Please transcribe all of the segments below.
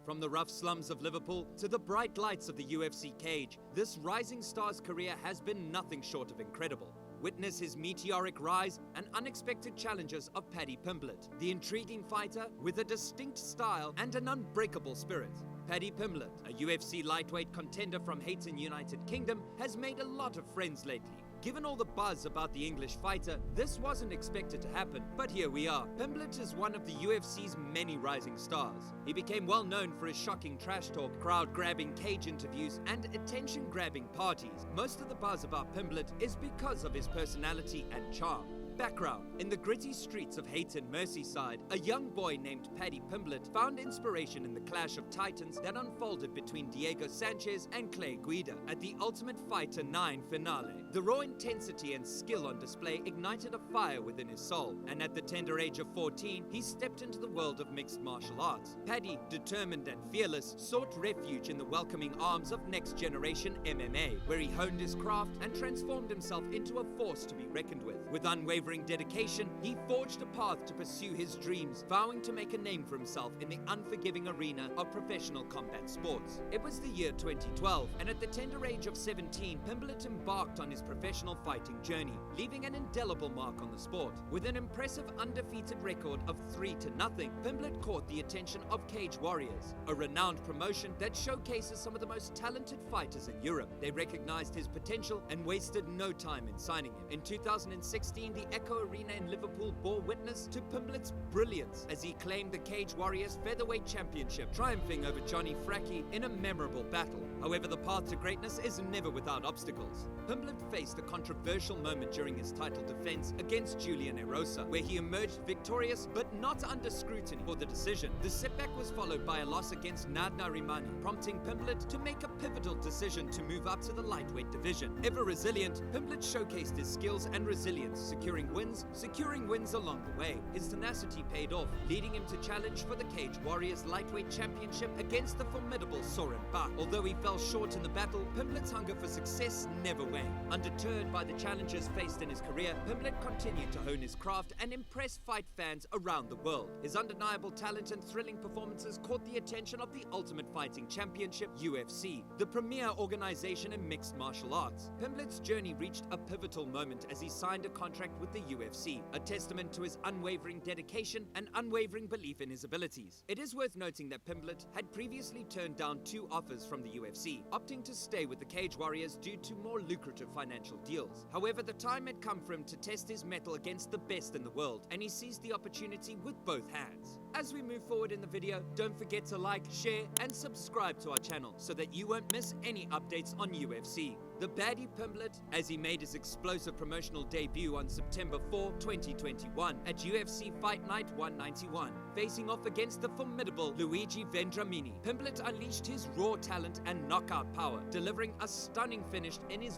From the rough slums of Liverpool to the bright lights of the UFC cage, this rising star's career has been nothing short of incredible. Witness his meteoric rise and unexpected challenges of Paddy Pimblett, the intriguing fighter with a distinct style and an unbreakable spirit. Paddy Pimblett, a UFC lightweight contender from Hayton, United Kingdom, has made a lot of friends lately. Given all the buzz about the English fighter, this wasn't expected to happen, but here we are. Pimblett is one of the UFC's many rising stars. He became well known for his shocking trash talk, crowd-grabbing cage interviews, and attention-grabbing parties. Most of the buzz about Pimblett is because of his personality and charm. Background: in the gritty streets of Hayton, Merseyside, a young boy named Paddy Pimblett found inspiration in the clash of titans that unfolded between Diego Sanchez and Clay Guida at the Ultimate Fighter 9 finale. The raw intensity and skill on display ignited a fire within his soul, and at the tender age of 14, he stepped into the world of mixed martial arts. Paddy, determined and fearless, sought refuge in the welcoming arms of next-generation MMA, where he honed his craft and transformed himself into a force to be reckoned with. With unwavering dedication, he forged a path to pursue his dreams, vowing to make a name for himself in the unforgiving arena of professional combat sports. It was the year 2012, and at the tender age of 17, Pimblett embarked on his professional fighting journey, leaving an indelible mark on the sport. With an impressive undefeated record of 3-0, Pimblett caught the attention of Cage Warriors, a renowned promotion that showcases some of the most talented fighters in Europe. They recognized his potential and wasted no time in signing him. In 2016, the Echo Arena in Liverpool bore witness to Pimblett's brilliance as he claimed the Cage Warriors Featherweight Championship, triumphing over Johnny Frackie in a memorable battle. However, the path to greatness is never without obstacles. Pimblett faced a controversial moment during his title defense against Julian Erosa, where he emerged victorious but not under scrutiny for the decision. The setback was followed by a loss against Nadna Rimani, prompting Pimblett to make a pivotal decision to move up to the lightweight division. Ever resilient, Pimblett showcased his skills and resilience, securing wins along the way. His tenacity paid off, leading him to challenge for the Cage Warriors Lightweight Championship against the formidable Soren Bach. Although he fell short in the battle, Pimblett's hunger for success never waned. Undeterred by the challenges faced in his career, Pimblett continued to hone his craft and impress fight fans around the world. His undeniable talent and thrilling performances caught the attention of the Ultimate Fighting Championship, UFC, the premier organization in mixed martial arts. Pimblett's journey reached a pivotal moment as he signed a contract with the UFC, a testament to his unwavering dedication and unwavering belief in his abilities. It is worth noting that Pimblett had previously turned down 2 offers from the UFC, opting to stay with the Cage Warriors due to more lucrative financial deals. However, the time had come for him to test his mettle against the best in the world, and he seized the opportunity with both hands. As we move forward in the video, don't forget to like, share, and subscribe to our channel so that you won't miss any updates on UFC. The Paddy Pimblett, as he made his explosive promotional debut on September 4, 2021 at UFC Fight Night 191, facing off against the formidable Luigi Vendramini. Pimblett unleashed his raw talent and knockout power, delivering a stunning finish in his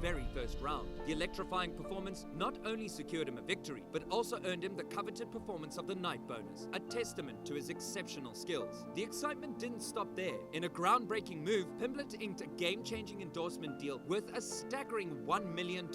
very first round. The electrifying performance not only secured him a victory, but also earned him the coveted Performance of the Night bonus, a testament to his exceptional skills. The excitement didn't stop there. In a groundbreaking move, Pimblett inked a game-changing endorsement deal worth a staggering $1 million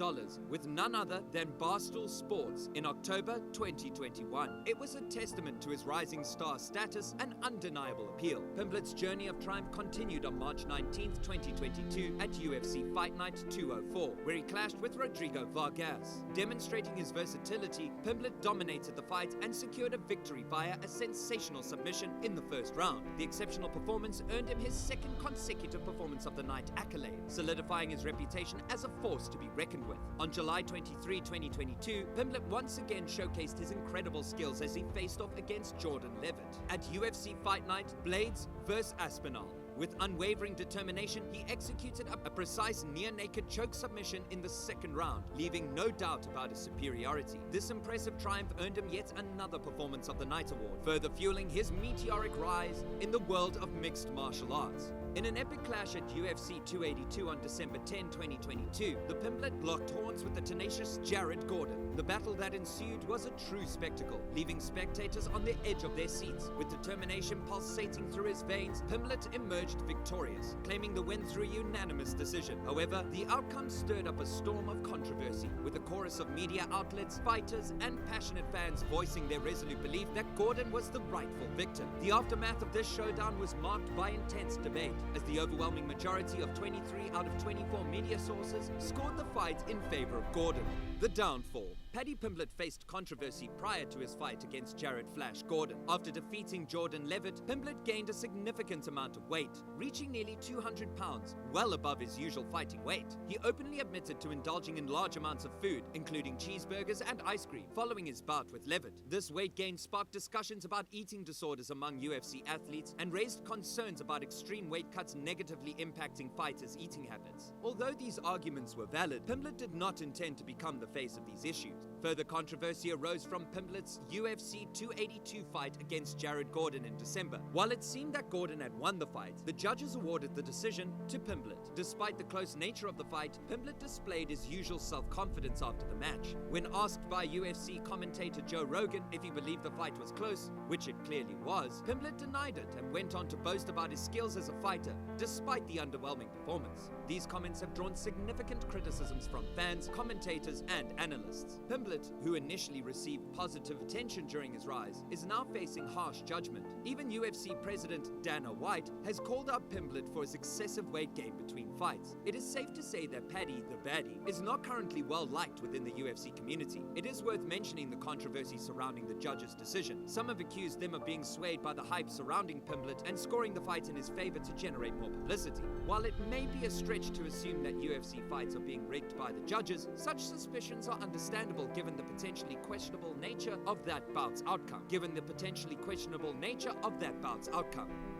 with none other than Barstool Sports in October 2021. It was a testament to his rising star status and undeniable appeal. Pimblett's journey of triumph continued on March 19, 2022 at UFC Fight Night 204, where he clashed with Rodrigo Vargas. Demonstrating his versatility, Pimblett dominated the fight and secured a victory via a sensational submission in the first round. The exceptional performance earned him his second consecutive Performance of the Night accolade, solidifying his reputation as a force to be reckoned with. On July 23, 2022, Pimblett once again showcased his incredible skills as he faced off against Jordan Levitt at UFC Fight Night Blades vs Aspinall. With unwavering determination, he executed a precise near-naked choke submission in the second round, leaving no doubt about his superiority. This impressive triumph earned him yet another Performance of the Night award, further fueling his meteoric rise in the world of mixed martial arts. In an epic clash at UFC 282 on December 10, 2022, the Pimblett locked horns with the tenacious Jared Gordon. The battle that ensued was a true spectacle, leaving spectators on the edge of their seats. With determination pulsating through his veins, Pimblett emerged victorious, claiming the win through a unanimous decision. However, the outcome stirred up a storm of controversy, with a chorus of media outlets, fighters, and passionate fans voicing their resolute belief that Gordon was the rightful victor. The aftermath of this showdown was marked by intense debate, as the overwhelming majority of 23 out of 24 media sources scored the fight in favor of Gordon. The downfall. Paddy Pimblett faced controversy prior to his fight against Jared "Flash" Gordon. After defeating Jordan Levitt, Pimblett gained a significant amount of weight, reaching nearly 200 pounds, well above his usual fighting weight. He openly admitted to indulging in large amounts of food, including cheeseburgers and ice cream, following his bout with Levitt. This weight gain sparked discussions about eating disorders among UFC athletes and raised concerns about extreme weight cuts negatively impacting fighters' eating habits. Although these arguments were valid, Pimblett did not intend to become the face of these issues. Further controversy arose from Pimblett's UFC 282 fight against Jared Gordon in December. While it seemed that Gordon had won the fight, the judges awarded the decision to Pimblett. Despite the close nature of the fight, Pimblett displayed his usual self-confidence after the match. When asked by UFC commentator Joe Rogan if he believed the fight was close, which it clearly was, Pimblett denied it and went on to boast about his skills as a fighter, despite the underwhelming performance. These comments have drawn significant criticisms from fans, commentators, and analysts. Pimblett, who initially received positive attention during his rise, is now facing harsh judgment. Even UFC president Dana White has called out Pimblett for his excessive weight gain between fights. It is safe to say that Paddy the Baddie is not currently well liked within the UFC community. It is worth mentioning the controversy surrounding the judge's decision. Some have accused them of being swayed by the hype surrounding Pimblett and scoring the fight in his favor to generate more publicity. While it may be a stretch to assume that UFC fights are being rigged by the judges, such suspicions are understandable given the potentially questionable nature of that bout's outcome.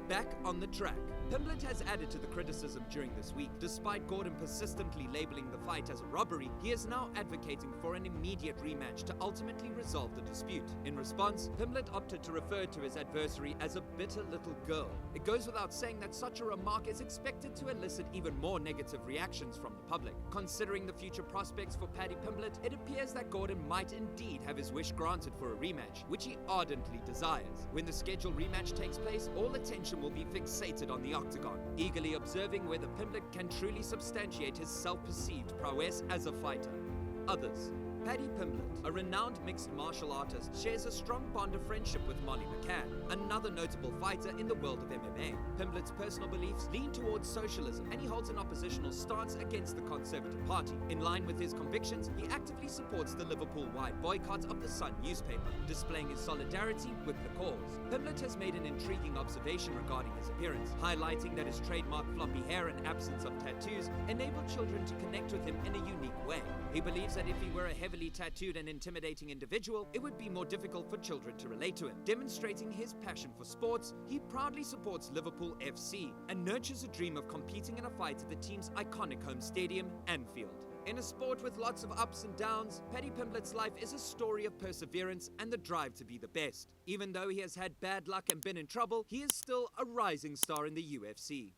Back on the track. Pimblett has added to the criticism during this week. Despite Gordon persistently labeling the fight as a robbery, he is now advocating for an immediate rematch to ultimately resolve the dispute. In response, Pimblett opted to refer to his adversary as a bitter little girl. It goes without saying that such a remark is expected to elicit even more negative reactions from the public. Considering the future prospects for Paddy Pimblett, it appears that Gordon might indeed have his wish granted for a rematch, which he ardently desires. When the scheduled rematch takes place, all attention will be fixated on the octagon, eagerly observing whether Pimblett can truly substantiate his self-perceived prowess as a fighter. Others. Paddy Pimblett, a renowned mixed martial artist, shares a strong bond of friendship with Molly McCann, another notable fighter in the world of MMA. Pimblett's personal beliefs lean towards socialism, and he holds an oppositional stance against the Conservative Party. In line with his convictions, he actively supports the Liverpool-wide boycott of the Sun newspaper, displaying his solidarity with the cause. Pimblett has made an intriguing observation regarding his appearance, highlighting that his trademark floppy hair and absence of tattoos enable children to connect with him in a unique way. He believes that if he were a heavily tattooed and intimidating individual, it would be more difficult for children to relate to him. Demonstrating his passion for sports, he proudly supports Liverpool FC and nurtures a dream of competing in a fight at the team's iconic home stadium, Anfield. In a sport with lots of ups and downs, Paddy Pimblett's life is a story of perseverance and the drive to be the best. Even though he has had bad luck and been in trouble, he is still a rising star in the UFC.